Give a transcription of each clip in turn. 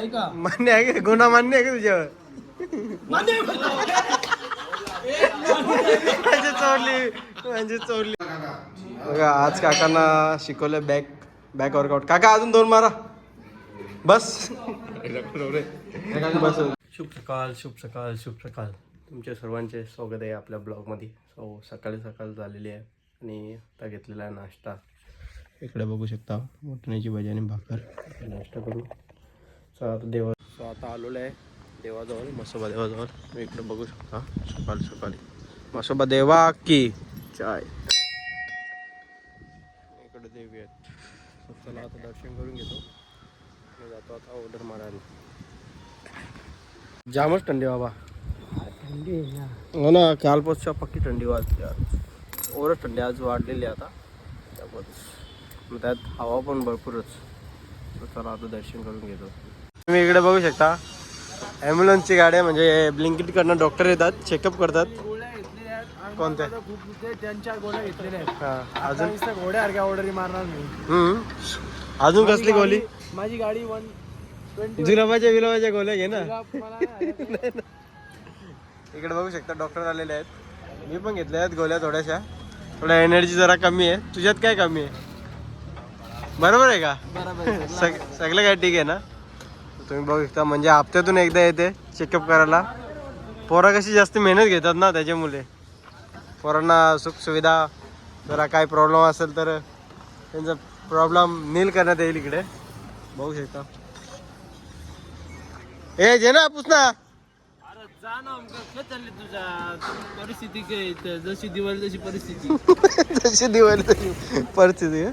मान्य आहे का? गुन्हा मान्य आहे का तुझ्यावर? म्हणजे चोरली बघा. आज काकांना शिकवलं बॅक वर्कआउट. काका अजून 2 मारा बस. बस. शुभ सकाळ शुभ सकाळ शुभ सकाळ. तुमच्या सर्वांचे स्वागत आहे आपल्या ब्लॉगमध्ये. सकाळी सकाळ झालेली आहे आणि आता घेतलेला आहे नाश्ता. इकडे बघू शकता मोठण्याची भाजी आणि भाकर. नाश्ता करू. आता आलेलो आहे देवाजवळ, मसोबा देवाजवळ. मी इकडे बघू शकता सकाळी सकाळी मसोबा देवा की चाय. इकडे देवी आहेत. चला आता दर्शन करून घेतो आणि जातो आता ऑर्डर मारायला. जामच थंडी बाबा. थंडी हो ना, कालपासून पक्की थंडी वाजते. आज ओरच थंडी आज वाढलेली आता त्यामुळे. त्यात हवा पण भरपूरच. चला आता दर्शन करून घेतो. तुम्ही इकडे बघू शकता ॲम्ब्युलन्सची गाड्या, म्हणजे ब्लिंकिट कडनं डॉक्टर येतात, चेकअप करतात. कोणत्या त्यांच्या गोळ्या घेतलेल्या आहेत. हां अजून घोड्यासारख्या ऑर्डर मारणार नाही. अजून कसली गोळी? माझी गाडी 120 जुलाबाच्या गोळ्या घे ना. इकडे बघू शकता डॉक्टर आलेले आहेत. मी पण घेतल्या आहेत गोळ्या थोड्याशा. थोड्या एनर्जी जरा कमी आहे. तुझ्यात काय कमी आहे? बरोबर आहे का? बरोबर. सगळं काय ठीक आहे ना? तुम्ही बघू शकता म्हणजे हप्त्यातून एकदा येते चेकअप करायला. पोरं कशी जास्त मेहनत घेतात ना, त्याच्यामुळे पोरांना सुखसुविधा जरा काय प्रॉब्लेम असेल तर त्यांचा प्रॉब्लेम नील करण्यात येईल. इकडे बघू शकता. ए जे ना पूछ ना. अरे जा ना, काय चालली तुझ्या परिस्थिती? काय जशी दिवाळी तशी परिस्थिती. जशी दिवाळी तशी परिस्थिती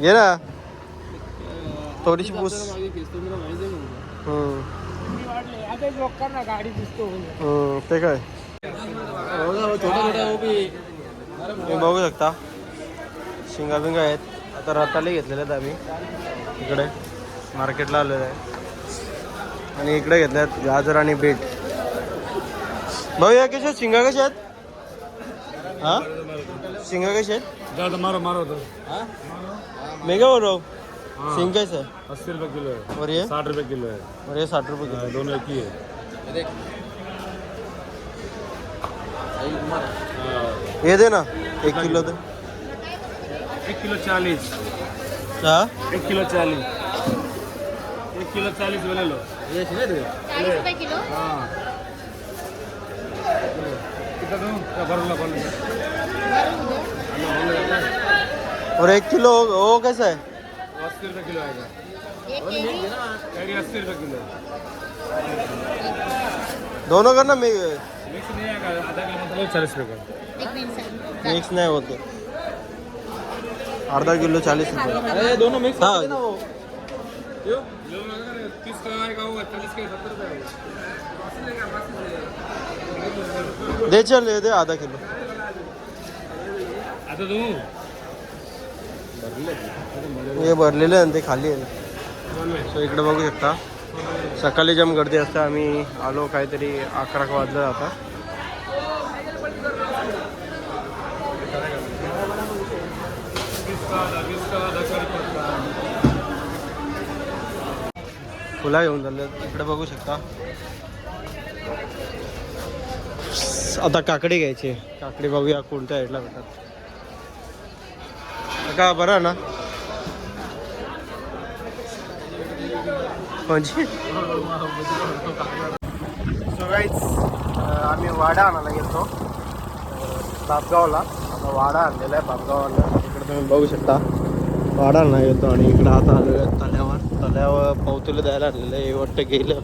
घे ना थोडीशी पूस. लोकांना गाडी दिसतो ते काय छोटा तुम्ही बघू शकता शिंगा बिंगा आहेत. आता रताले घेतलेले आहेत आम्ही. इकडे मार्केटला आलेलं आहे आणि इकडे घेतले आहेत गाजर आणि बीट. भाऊ या कशा आहेत शिंगा? कशा आहेत? हां शिंगा कशा आहेत? मारो मारो तो. मेगा बोल रहा हूँ. सिंग कैसे है? 80 रुपये किलो है. और ये 60 रुपये किलो है. और ये 60 रुपये किलो. दोनों एक ही है. ये दे ना 1 किलो दे. 1 किलो 40. हाँ 1 किलो 40. 1 किलो 40 वाले लो. ये 40 रुपए किलो. हाँ कितना दूँ? क्या भर लो. और 1 किलो वो कैसा है? 80 रुपये किलो आएगा. एक केजी. कैरी 80 रुपये किलो. दोनों करना मिक्स नहीं आएगा. आधा किलो मतलब 40 रुपये. एक मिनट. मिक्स नहीं होते. आधा किलो 40 रुपये. अरे दोनों मिक्स हाँ. ना वो. क्यों? जो अगर 30 का आएगा वो 40 के 70 रुपये आएगा. दे चल ये दे आधा किलो. आता दूँ. हे भरलेलं आहे ते खाली आहे. सो इकडे बघू शकता सकाळी जम गर्दी असते. आम्ही आलो काहीतरी 11 वाजलं आता. फुला घेऊन चालले. इकडे बघू शकता आता काकडी घ्यायची. काकडी बघूया कोणत्या साईडला भेटतात. का बरं ना म्हणजे सो गाईज आम्ही वाडा आणायला गेलो बापगावला. आता वाडा आणलेला आहे बापगावला. इकडे तुम्ही बघू शकता वाडा आणायला गेलो आणि इकडे आता आलेलो आहे तल्यावर पावतीला द्यायला आणलेलं आहे. वाटतं गेलं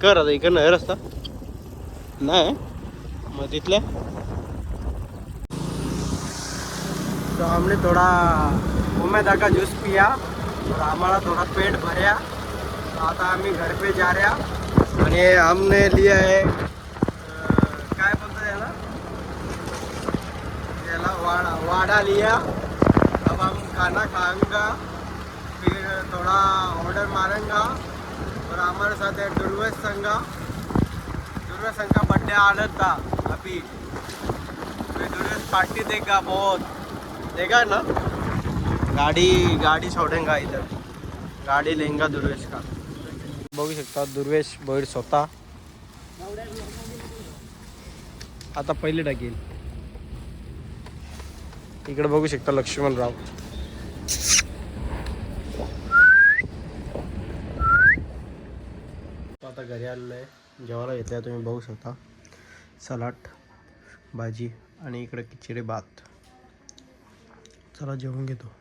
कर आता. इकडं नाही रस्ता नाही मग तिथल्या. तो हमने थोड़ा उमेदा का जूस पिया और हमारा थोड़ा पेट भरया. तो आता आम्ही घर पे जा रहा आणि हमने लिया है काय बोलते याला वाडा लिया. अब हम खाना खाएंगा फिर थोड़ा ऑर्डर मारेंगा. और हमारे साथ है दुर्वेश संघ का बर्थडे ऑर्डर था अभी. दुर्वेश पार्टी देगा बहुत. देखा ना गाड़ी छोड़ेगा इधर. गाड़ी लेंगा दुर्वेश का. बघू शकता दुर्वेश भैर स्वतः आता पहिले टाकेल. इकडे बघू शकता लक्ष्मणराव. आता घरी आलेलं आहे. जेवायला घेतलं तुम्ही बघू शकता. सलाड भाजी आणि इकडे खिचडी भात. चला जेवून घेतो.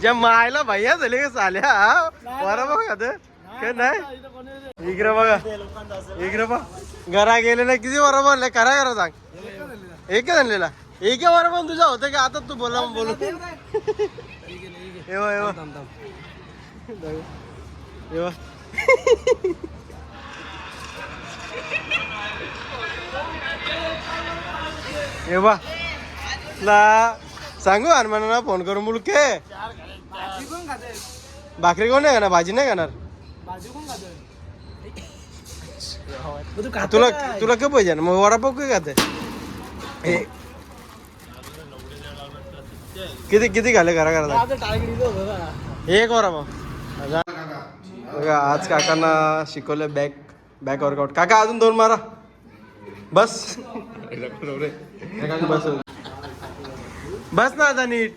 ज्या मायला भैया झाले का साल्या बरं बघा काय नाही. इकडे बघा इकडे बघा घरा गेले ना किती बरं म्हणलं करा करा सांग. एक आणलेला एक बरं पण तुझा होतं का आता तू बोला बोलू. येवा येवा येवा येवा ला सांगू हनुमानाला फोन करून बोलू के भाकरी कोण नाही खाणार भाजी नाही खाणार. तुला तुला काय पाहिजे ना मग वडापाव काय खाते. किती किती घाले घरा घरा एक वडापाव. बघा आज काकांना शिकवलं बॅक बॅक वर्कआउट. काका अजून 2 मारा बस बस बस ना आता नीट.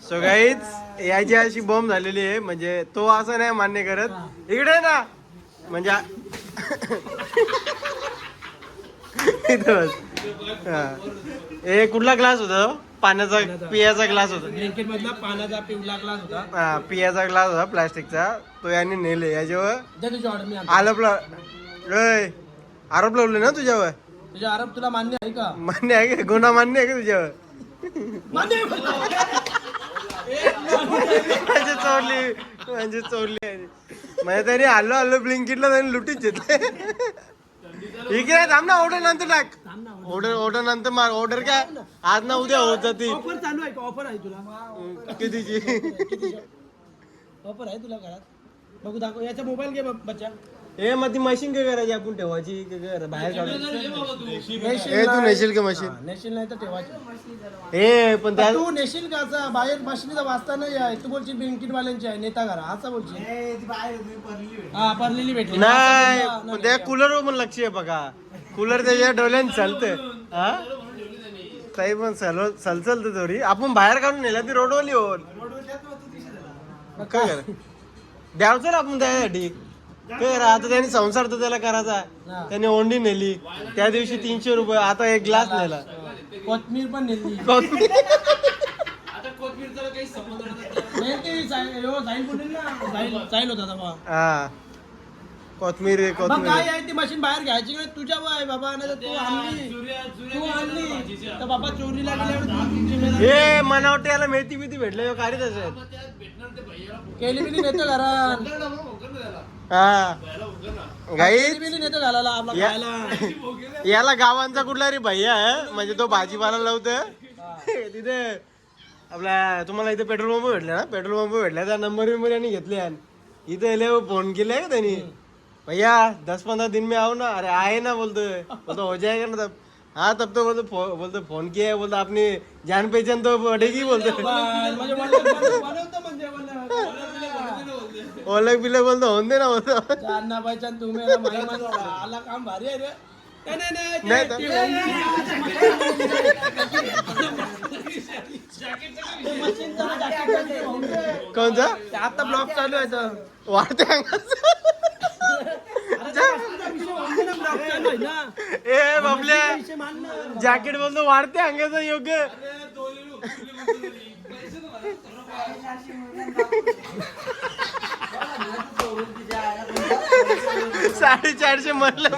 सो गाईज याची अशी बॉम्ब झालेली आहे म्हणजे तो असं नाही मान्य करत इकडे ना म्हणजे हे कुठला ग्लास होता पाण्याचा पियाचा ग्लास होता. पाण्याचा पिवळा ग्लास होता. हा पियाचा ग्लास होता प्लास्टिकचा. तो याने नेले याच्यावर आरोप लावले ना तुझ्यावर. तुझ्या आरोप तुला मान्य आहे का. मान्य आहे का गुन्हा मान्य आहे का तुझ्यावर. म्हणजे चोरली म्हणजे त्यांनी आलो ब्लिंकिटला त्यांनी लुटीच घेतले. ठीक आहे थांब ना ऑर्डर नंतर टाक. ऑर्डर नंतर मार. ऑर्डर काय आज ना उद्या होत जाते. ऑफर चालू आहे का. ऑफर आहे तुला कितीची ऑफर आहे तुला घरात. बघू दाखव याचा मोबाईल घे बच्चा. हे मग ती मशीन काय करायची आपण ठेवायची बाहेर काढून. तू नेशील का मशीन. नेशील नाही तर ठेवायची. हे पण त्या तू नेशील का असं बाहेर मशीनचा वाचता नाही आहे. तू बोलशील ब्लिंकिट वाल्यांची आहे नेता घरा असं बोलशील. हा परलेली भेटली नाही पण त्या कूलर पण लक्ष आहे बघा. कूलर त्याच्या डोल्याने चालतं. हा काही पण सलचलत थोडी. आपण बाहेर काढून नेला ती रोडवली होल काय करा द्यावचं ना आपण त्यासाठी. काय करा आता त्यांनी संसार तर त्याला करायचा. त्याने ओंडी नेली त्या दिवशी 300 रुपये. आता एक ग्लास नेला. कोथमीर पण नेली. कोथमीर जाईल होता. हा कोथमीर कोथमीर काय आहे ती मशीन बाहेर घ्यायची का तुझ्या आहे बाबा. तू आणली तर बाबा चोरीला गेल्यावर हे मनावटे याला मेथी बिथी भेटले काढी तसे केली बिली नेतो घरात. हा गाईच बिली नेतो घालायला आपला खायला. याला गावांचा कुठला रे भैया आहे म्हणजे तो भाजीपाला लावतो तिथे आपल्या. तुम्हाला इथे पेट्रोल पंप भेटले ना. पेट्रोल पंप भेटला त्या नंबर यांनी घेतले. इथे फोन केले का त्यांनी भैया 10-15 दिन में आओ ना. अरे आए ना बोलतोय बोलतो हो जाएगा ना तब. हाँ तब तो बोलते फोन किया है बोलते अपनी जान पहचान तो बढ़ेगी बोलते. ओळख बिलक बोलतो होऊन दे ना बोलतो. जान पहचान तुम्ही आला काम भारी आहे रे. कोणता आता ब्लॉक चालू आहे तर वाढते ए बाबल्या जॅकेट बोलतो वाढते अंगाचं योग्य. 450 म्हणलं